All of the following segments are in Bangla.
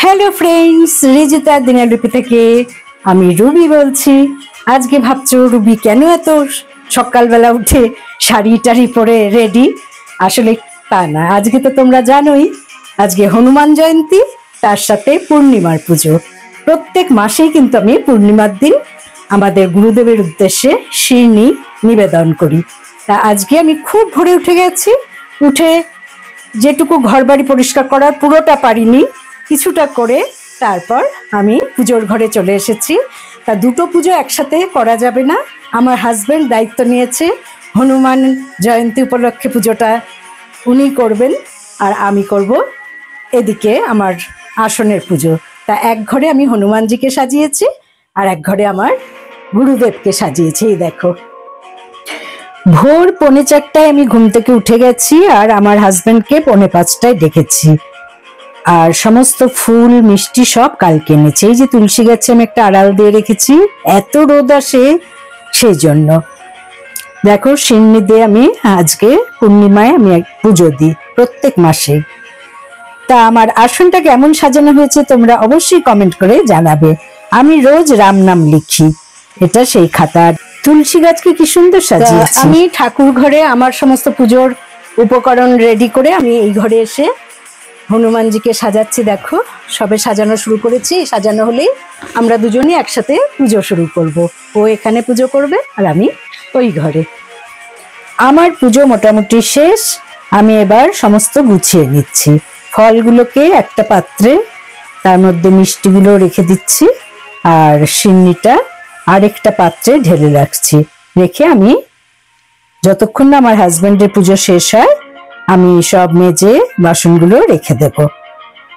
হ্যালো ফ্রেন্ডস, রিজিতা দিনালিপি থেকে আমি রুবি বলছি। আজকে ভাবছো রুবি কেন এত সকালবেলা উঠে শাড়ি টাড়ি পরে রেডি? আসলে তা না, আজকে তো তোমরা জানোই আজকে হনুমান জয়ন্তী, তার সাথে পূর্ণিমার পুজো। প্রত্যেক মাসেই কিন্তু আমি পূর্ণিমার দিন আমাদের গুরুদেবের উদ্দেশ্যে শিরনি নিবেদন করি। তা আজকে আমি খুব ভোরে উঠে গেছি। উঠে যেটুকু ঘর বাড়ি পরিষ্কার করার পুরোটা পারিনি, কিছুটা করে তারপর আমি পুজোর ঘরে চলে এসেছি। তা দুটো পুজো একসাথে করা যাবে না। আমার হাজবেন্ড দায়িত্ব নিয়েছে হনুমান জয়ন্তী উপলক্ষে পুজোটা উনি করবেন, আর আমি করব এদিকে আমার আসনের পুজো। তা এক ঘরে আমি হনুমানজিকে সাজিয়েছি আর এক ঘরে আমার গুরুদেবকে সাজিয়েছি। এই দেখো, ভোর 4:45 আমি ঘুম থেকে উঠে গেছি আর আমার হাজবেন্ডকে 4:45 ডেকেছি। আর সমস্ত ফুল মিষ্টি সব কালকে এনেছি। এই যে তুলসী গাছে আমি একটা আড়াল দিয়ে রেখেছি, এত রোদ আসে সেই জন্য। দেখো, শিরনি দিয়ে আমি আজকে পূর্ণিমায় আমি পুজো দিই প্রত্যেক মাসে। তা আমার আসনটা কেমন সাজানো হয়েছে তোমরা অবশ্যই কমেন্ট করে জানাবে। আমি রোজ রাম নাম লিখি, এটা সেই খাতার। তুলসী গাছকে কি সুন্দর সাজিয়েছি। আমি ঠাকুর ঘরে আমার সমস্ত পুজোর উপকরণ রেডি করে আমি এই ঘরে এসে হনুমানজিকে সাজাচ্ছি। দেখো, সবে সাজানো শুরু করেছি। সাজানো হলেই আমরা দুজনেই একসাথে পুজো শুরু করব। ও এখানে পুজো করবে আর আমি ওই ঘরে। আমার পুজো মোটামুটি শেষ। আমি এবার সমস্ত গুছিয়ে নিচ্ছি। ফলগুলোকে একটা পাত্রে, তার মধ্যে মিষ্টিগুলো রেখে দিচ্ছি আর শিরনিটা আরেকটা পাত্রে ঢেলে রাখছি। রেখে আমি যতক্ষণ না আমার হাজবেন্ডের পুজো শেষ হয় আমি সব মেজে বাসনগুলো রেখে দেব।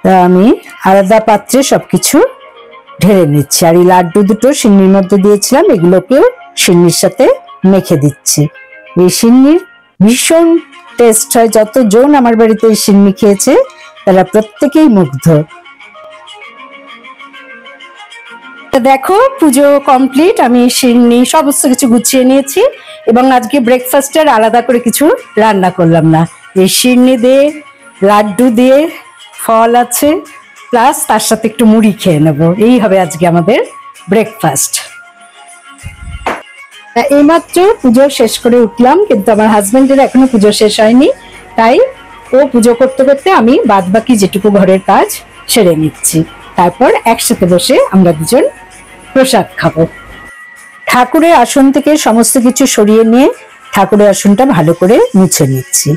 তা আমি আলাদা পাত্রে সবকিছু ঢেলে নিচ্ছি। আর এই লাড্ডু দুটো শিরনির মধ্যে দিয়েছিলাম, এগুলোকেও শিরনির সাথে মেখে দিচ্ছি। এই শিরনির ভীষণ টেস্ট হয়। যতজন আমার বাড়িতে এই শিরনি খেয়েছে তারা প্রত্যেকেই মুগ্ধ। দেখো, পুজো কমপ্লিট। আমি শিরনি সমস্ত কিছু গুছিয়ে নিয়েছি এবং আজকে ব্রেকফাস্টের আলাদা করে কিছু রান্না করলাম না। এই শিরনি দিয়ে, লাড্ডু দিয়ে, ফল আছে, প্লাস তার সাথে একটু মুড়ি খেয়ে নেব। এই হবে আজকে আমাদের ব্রেকফাস্ট। এইমাত্র পুজো শেষ করে উঠলাম, কিন্তু আমার হাজবেন্ডের এখনো পুজো শেষ হয়নি। তাই ও পুজো করতে করতে আমি বাদ বাকি যেটুকু ঘরের কাজ সেরে নিচ্ছি। তারপর একসাথে বসে আমরা দুজন প্রসাদ খাবো। ঠাকুরের আসন থেকে সমস্ত কিছু সরিয়ে নিয়ে ঠাকুরের আসনটা ভালো করে মুছে নিচ্ছি।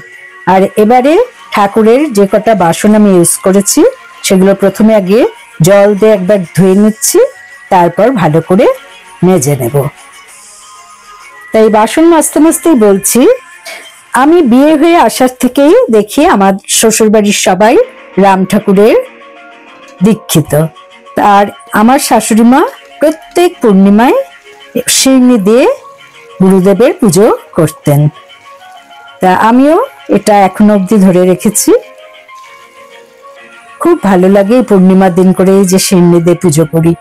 আর এবারে ঠাকুরের যে কটা বাসন আমি ইউজ করেছি সেগুলো প্রথমে আগে জল দিয়ে একবার ধুয়ে নিচ্ছি, তারপর ভালো করে মেজে নেব। তাই বাসন মাজতে মাজতেই বলছি, আমি বিয়ে হয়ে আসার থেকেই দেখি আমার শ্বশুর বাড়ির সবাই রাম ঠাকুরের দীক্ষিত। আর আমার শাশুড়ি মা প্রত্যেক পূর্ণিমায় শিরনি দিয়ে গুরুদেবের পুজো করতেন। তা আমিও এটা এখনো অব্দি ধরে রেখেছি। খুব ভালো লাগে পূর্ণিমার দিন করে যে শিরনি দিয়ে পুজো করি।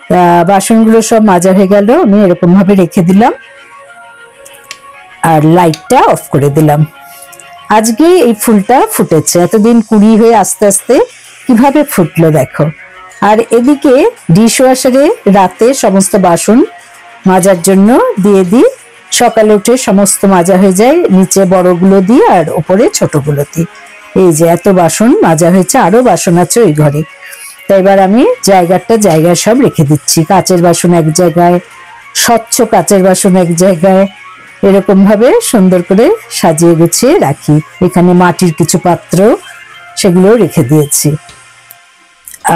তা বাসনগুলো সব মাজা হয়ে গেল, আমি এরকম ভাবে রেখে দিলাম আর লাইটটা অফ করে দিলাম। আজকে এই ফুলটা ফুটেছে, এতদিন কুড়ি হয়ে আস্তে আস্তে কিভাবে ফুটলো দেখো। আর এদিকে ডিশ ওয়াশারে রাতে সমস্ত বাসন মাজার জন্য দিয়ে দিই। সকালে উঠে সমস্ত মাজা হয়ে যায়, নিচে বড়গুলো দিই আর ওপরে ছোটগুলো দিই। এই যে এত বাসন মাজা হয়েছে, আরো বাসন আছে ওই ঘরে। তাই এবার আমি জায়গায় সব রেখে দিচ্ছি। কাচের বাসন এক জায়গায়, স্বচ্ছ কাচের বাসন এক জায়গায়, এরকম ভাবে সুন্দর করে সাজিয়ে গুছিয়ে রাখি। এখানে মাটির কিছু পাত্র, সেগুলো রেখে দিয়েছি।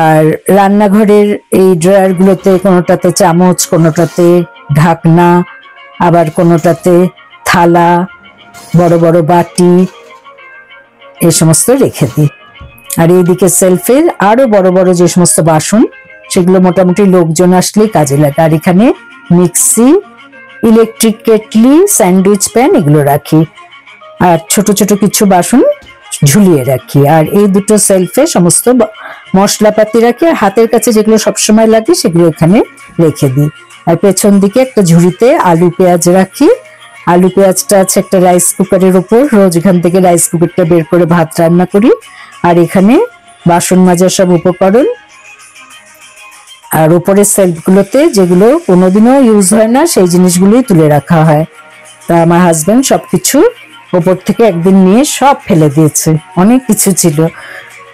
আর রান্নাঘরের এই ড্রয়ার গুলোতে কোনোটাতে চামচ, কোনোটাতে ঢাকনা, আবার কোনোটাতে থালা, বড় বড় বাটি, এই সমস্ত রেখে দিই। আর এইদিকে সেলফের আরো বড় বড় যে সমস্ত বাসন, সেগুলো মোটামুটি লোকজন আসলেই কাজে লাগে। আর এখানে mixie, electric kettle, sandwich pan, এগুলো রাখি। আর ছোট ছোট কিছু বাসন ঝুলিয়ে রাখি। আর এই দুটো সেলফে সমস্ত মশলাপাতি রাখি, আর হাতের কাছে যেগুলো সবসময় লাগে সেগুলো এখানে রেখে দিই। আর পেছন দিকে একটা ঝুড়িতে আলু পেঁয়াজ রাখি। আলু পেঁয়াজটা আছে একটা রাইস কুকারের উপর, রোজ এখান থেকে রাইস কুকারটা বের করে ভাত রান্না করি। আর এখানে বাসন মাজার সব উপকরণ, আর উপরের সেলফগুলোতে যেগুলো কোনোদিনও ইউজ হয় না সেই জিনিসগুলোই তুলে রাখা হয়। তা আমার হাজবেন্ড সবকিছু ওপর থেকে একদিন নিয়ে সব ফেলে দিয়েছে। অনেক কিছু ছিল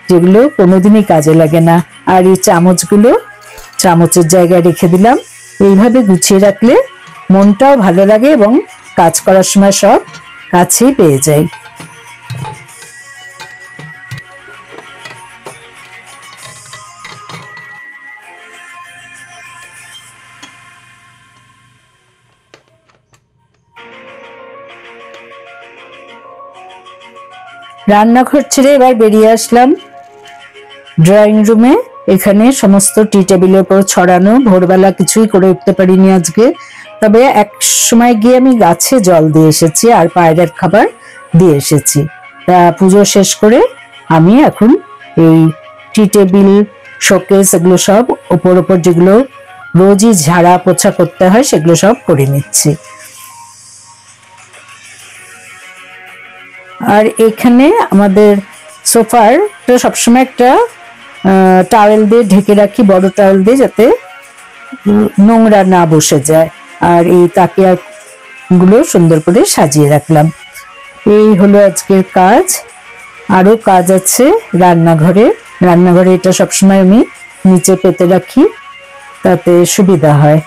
যেগুলো কোনোদিনই কাজে লাগে না। আর এই চামচগুলো চামচের জায়গায় রেখে দিলাম। এইভাবে গুছিয়ে রাখলে মনটাও ভালো লাগে এবং কাজ করার সময় সব কাছেই পেয়ে যাই। রান্নাঘর ছেড়ে এবার বেরিয়ে আসলাম ড্রয়িং রুমে। এখানে সমস্ত টি টেবিলের উপর ছড়ানো, ভোরবেলা কিছুই করে উঠতে পারিনি আজকে। তবে এক সময় গিয়ে আমি গাছে জল দিয়ে এসেছি আর পায়রার খাবার দিয়ে এসেছি। তা পুজো শেষ করে আমি এখন এই টি টেবিল, শোকেস এগুলো সব ওপর ওপর যেগুলো রোজই ঝাড়া পোছা করতে হয় সেগুলো সব করে নিচ্ছি। আর এখানে আমাদের সোফার সবসময় একটা টাওয়েল দিয়ে ঢেকে রাখি, বড় টাওয়েল দিয়ে, যাতে নোংরা না বসে যায়। আর এই তাকিয়া গুলো সুন্দর করে সাজিয়ে রাখলাম। এই হলো আজকের কাজ। আরো কাজ আছে রান্নাঘরে। রান্নাঘরে এটা সবসময় আমি নিচে পেতে রাখি, তাতে সুবিধা হয়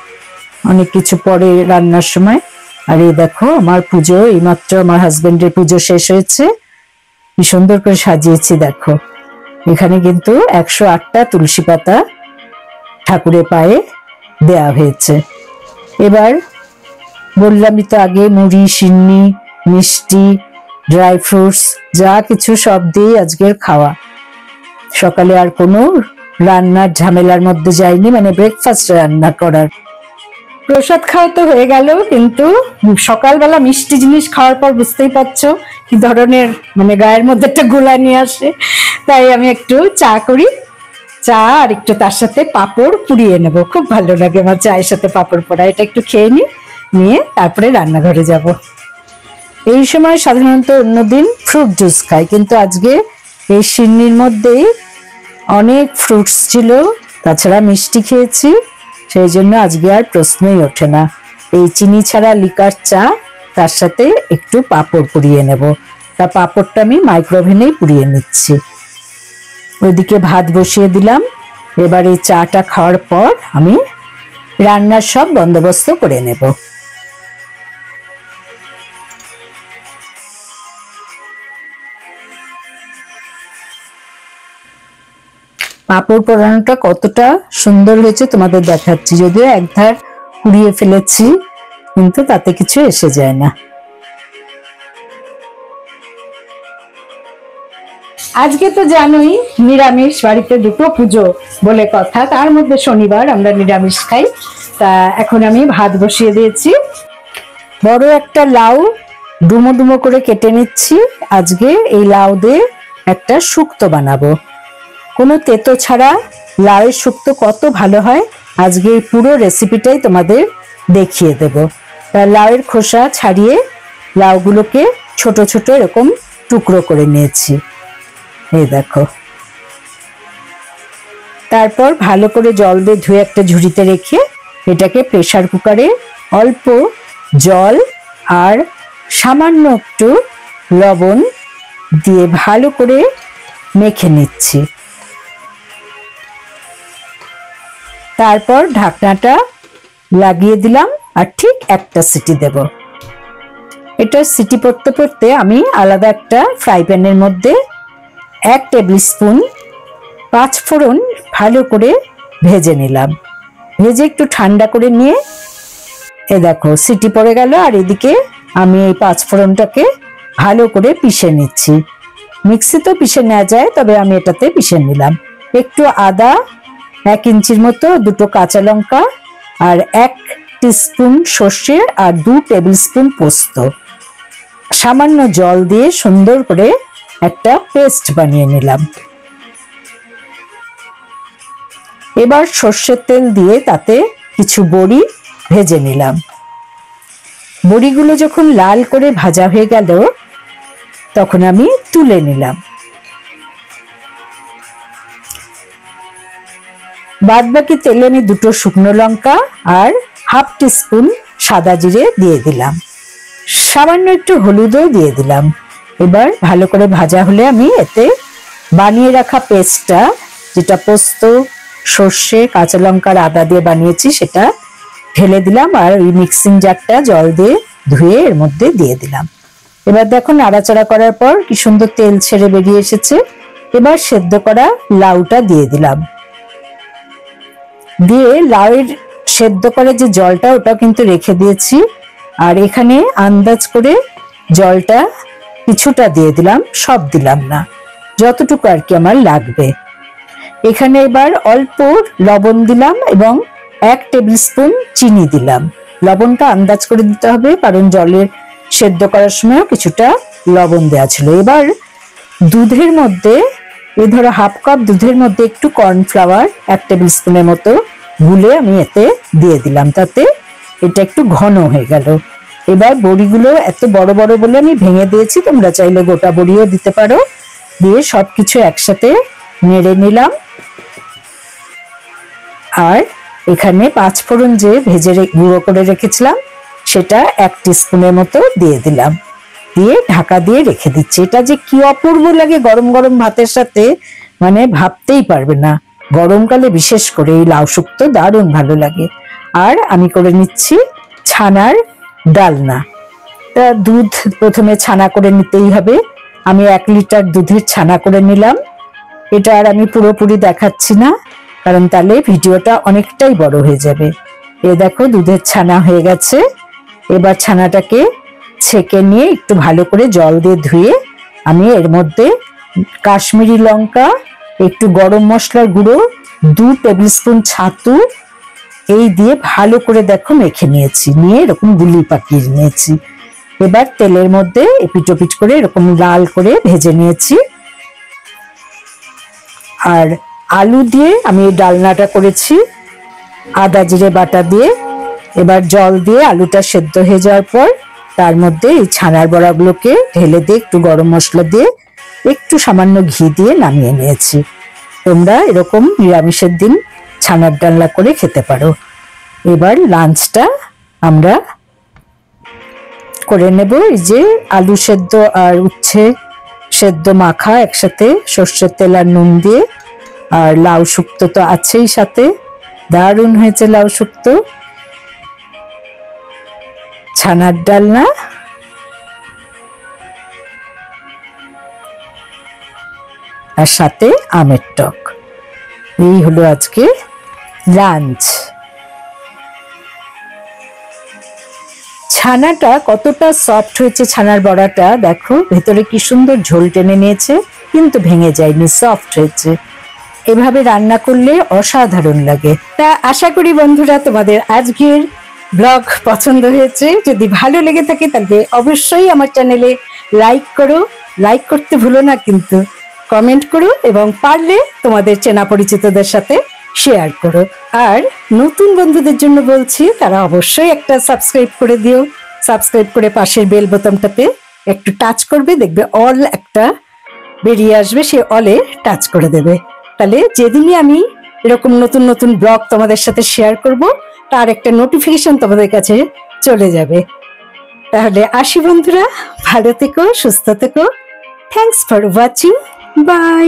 অনেক কিছু পরে রান্নার সময়। আর এই দেখো আমার পুজো, এইমাত্র আমার হাজবেন্ডের পুজো শেষ হয়েছে। কি সুন্দর করে সাজিয়েছি দেখো। এখানে কিন্তু 108টা তুলসী পাতা ঠাকুরের পায়ে দেয়া হয়েছে। এবার বললামই তো আগে, মুড়ি, সিন্নি, মিষ্টি, ড্রাই ফ্রুটস যা কিছু সব দিয়ে আজকের খাওয়া। সকালে আর কোনো রান্নার ঝামেলার মধ্যে যায়নি, মানে ব্রেকফাস্ট রান্না করার। প্রসাদ খাওয়া তো হয়ে গেল, কিন্তু সকালবেলা মিষ্টি জিনিস খাওয়ার পর বুঝতেই পারছো কি ধরনের মানে গায়ের মধ্যে একটা গোলা নিয়ে আসে। তাই আমি একটু চা করি, চা আর একটু তার সাথে পাঁপড় পুড়িয়ে নেবো। খুব ভালো লাগে আমার চায়ের সাথে পাঁপড় পোড়া। এটা একটু খেয়ে নিয়ে তারপরে রান্নাঘরে যাব। এই সময় সাধারণত অন্যদিন ফ্রুট জুস খাই, কিন্তু আজকে এই সিন্নির মধ্যেই অনেক ফ্রুটস ছিল, তাছাড়া মিষ্টি খেয়েছি, সেই জন্য আজকে আর প্রশ্নই ওঠে না। এই চিনি ছাড়া লিকার চা, তার সাথে একটু পাঁপড় পুড়িয়ে নেব। তা পাঁপড়টা আমি মাইক্রোওভেনেই পুড়িয়ে নিচ্ছি। ওইদিকে ভাত বসিয়ে দিলাম। এবার এই চাটা খাওয়ার পর আমি রান্নার সব বন্দোবস্ত করে নেব। পাঁপড় পোড়ানোটা কতটা সুন্দর হয়েছে তোমাদের দেখাচ্ছি। যদিও একধার পুড়িয়ে ফেলেছি, কিন্তু তাতে কিছু এসে যায় না। আজকে তো জানোই নিরামিষ, বাড়িতে দুটো পুজো বলে কথা, তার মধ্যে শনিবার আমরা নিরামিষ খাই। তা এখন আমি ভাত বসিয়ে দিয়েছি। বড় একটা লাউ ডুমো ডুমো করে কেটে নিচ্ছি। আজকে এই লাউ দিয়ে একটা শুক্তো বানাবো। কোনো তেতো ছাড়া লাউয়ের শুক্তো কত ভালো হয়, আজকে এই পুরো রেসিপিটাই তোমাদের দেখিয়ে দেব। লাউয়ের খোসা ছাড়িয়ে লাউগুলোকে ছোট ছোট এরকম টুকরো করে নিয়েছি, এই দেখো। তারপর ভালো করে জল দিয়ে ধুয়ে একটা ঝুড়িতে রেখে এটাকে প্রেসার কুকারে অল্প জল আর সামান্য একটু লবণ দিয়ে ভালো করে মেখে নিচ্ছি। তারপর ঢাকনাটা লাগিয়ে দিলাম আর ঠিক একটা সিটি দেব। এটা সিটি পড়তে পড়তে আমি আলাদা একটা ফ্রাই প্যানের মধ্যে 1 টেবিল স্পুন 5 ফোড়ন ভালো করে ভেজে নিলাম। ভেজে একটু ঠান্ডা করে নিয়ে এ দেখো সিটি পড়ে গেল। আর এদিকে আমি এই 5 ফোড়নটাকে ভালো করে পিষে নিচ্ছি। মিক্সিতেও পিষে নেওয়া যায়, তবে আমি এটাতে পিষে নিলাম। একটু আদা, 1 ইঞ্চির মতো, 2টো কাঁচা লঙ্কা আর 1 টিস্পুন সর্ষে আর 2 টেবিল স্পুন পোস্ত। সামান্য জল দিয়ে সুন্দর করে একটা পেস্ট বানিয়ে নিলাম। এবার সর্ষের তেল দিয়ে তাতে কিছু বড়ি ভেজে নিলাম। বড়িগুলো যখন লাল করে ভাজা হয়ে গেল তখন আমি তুলে নিলাম। বাদ বাকি তেলে আমি 2টো শুকনো লঙ্কা আর হাফ টিস্পুন সাদা জিরে দিয়ে দিলাম, সামান্য একটু হলুদও দিয়ে দিলাম। এবার ভালো করে ভাজা হলে আমি এতে বানিয়ে রাখা পেস্টটা, যেটা পোস্ত, সর্ষে, কাঁচা লঙ্কা আর আদা দিয়ে বানিয়েছি, সেটা ঢেলে দিলাম আর ওই মিক্সিং জারটা জল দিয়ে ধুয়ে এর মধ্যে দিয়ে দিলাম। এবার দেখো নাড়াচাড়া করার পর কি সুন্দর তেল ছেড়ে বেরিয়ে এসেছে। এবার সেদ্ধ করা লাউটা দিয়ে দিলাম, দিয়ে লাউয়ের সেদ্ধ করে যে জলটা ওটাও কিন্তু রেখে দিয়েছি। আর এখানে আন্দাজ করে জলটা কিছুটা দিয়ে দিলাম, সব দিলাম না, যতটুকু আর কি আমার লাগবে। এখানে এবার অল্প লবণ দিলাম এবং 1 টেবিল স্পুন চিনি দিলাম। লবণটা আন্দাজ করে দিতে হবে, কারণ জলের সেদ্ধ করার সময়ও কিছুটা লবণ দেওয়া ছিল। এবার দুধের মধ্যে, এই ধরো হাফ কাপ দুধের মধ্যে একটু কর্নফ্লাওয়ার 1 টেবিল স্পুনের মতো গুলে আমি এতে দিয়ে দিলাম, তাতে এটা একটু ঘন হয়ে গেল। এবার বড়িগুলো এত বড় বড় বলে আমি ভেঙে দিয়েছি, তোমরা চাইলে গোটা বড়িও দিতে পারো। দিয়ে সবকিছু একসাথে নেড়ে নিলাম। আর এখানে 5 ফোড়ন যে ভেজে গুঁড়ো করে রেখেছিলাম সেটা 1 টিস্পুনের মতো দিয়ে দিলাম, দিয়ে ঢাকা দিয়ে রেখে দিচ্ছি। এটা যে কি অপূর্ব লাগে গরম গরম ভাতের সাথে, মানে ভাবতেই পারবে না। গরমকালে বিশেষ করে এই লাউ শুক্তো দারুণ ভালো লাগে। আর আমি করে নিচ্ছি ছানার ডালনা। তা দুধ প্রথমে ছানা করে নিতেই হবে। আমি 1 লিটার দুধের ছানা করে নিলাম। এটা আর আমি পুরোপুরি দেখাচ্ছি না, কারণ তাহলে ভিডিওটা অনেকটাই বড় হয়ে যাবে। এ দেখো দুধের ছানা হয়ে গেছে। এবার ছানাটাকে ছেঁকে নিয়ে একটু ভালো করে জল দিয়ে ধুয়ে আমি এর মধ্যে কাশ্মীরি লঙ্কা, একটু গরম মশলার গুঁড়ো, 2 টেবিল স্পুন ছাতু এই দিয়ে ভালো করে দেখো মেখে নিয়েছি, নিয়ে এরকম গুলি পাকিয়ে নিয়েছি। এবার তেলের মধ্যে এপিট ওপিট করে এরকম লাল করে ভেজে নিয়েছি। আর আলু দিয়ে আমি এই ডালনাটা করেছি আদা জিরে বাটা দিয়ে। এবার জল দিয়ে আলুটা সেদ্ধ হয়ে যাওয়ার পর তার মধ্যে এই ছানার বড়াগুলোকে ঢেলে দিয়ে একটু গরম মশলা দিয়ে একটু সামান্য ঘি দিয়ে নামিয়ে নিয়েছি। তোমরা এরকম নিরামিষের দিন ছানার ডালনা করে খেতে পারো। এবার লাঞ্চটা আমরা করে নেব। এই যে আলু সেদ্ধ আর উচ্ছে সেদ্ধ মাখা একসাথে সর্ষের তেল আর নুন দিয়ে, আর লাউ শুক্তো তো আছেই সাথে, দারুণ হয়েছে লাউ শুক্তো, ছানার ডালনা আর সাথে আমের টক। এই হলো আজকে লাঞ্চ। ছানাটা কতটা সফট হয়েছে, ছানার বড়াটা দেখো, ভেতরে কি সুন্দর ঝোল টেনে নিয়েছে, কিন্তু ভেঙে যায়নি, সফট হয়েছে। এভাবে রান্না করলে অসাধারণ লাগে। তা আশা করি বন্ধুরা তোমাদের আজকের ব্লগ পছন্দ হয়েছে। যদি ভালো লেগে থাকে তাহলে অবশ্যই আমার চ্যানেলে লাইক করো, লাইক করতে ভুলো না কিন্তু, কমেন্ট করো এবং পারলে তোমাদের চেনা পরিচিতদের সাথে শেয়ার করো। আর নতুন বন্ধুদের জন্য বলছি তারা অবশ্যই একটা সাবস্ক্রাইব করে দিও। সাবস্ক্রাইব করে পাশের বেল বোতামটাতে একটু টাচ করবে, দেখবে অল একটা বেরিয়ে আসবে, সে অলে টাচ করে দেবে। তাহলে যেদিনই আমি এরকম নতুন নতুন ব্লগ তোমাদের সাথে শেয়ার করব তার একটা নোটিফিকেশন তোমাদের কাছে চলে যাবে। তাহলে আসি বন্ধুরা, ভালো থেকো, সুস্থ থেকো। Thanks for watching, by.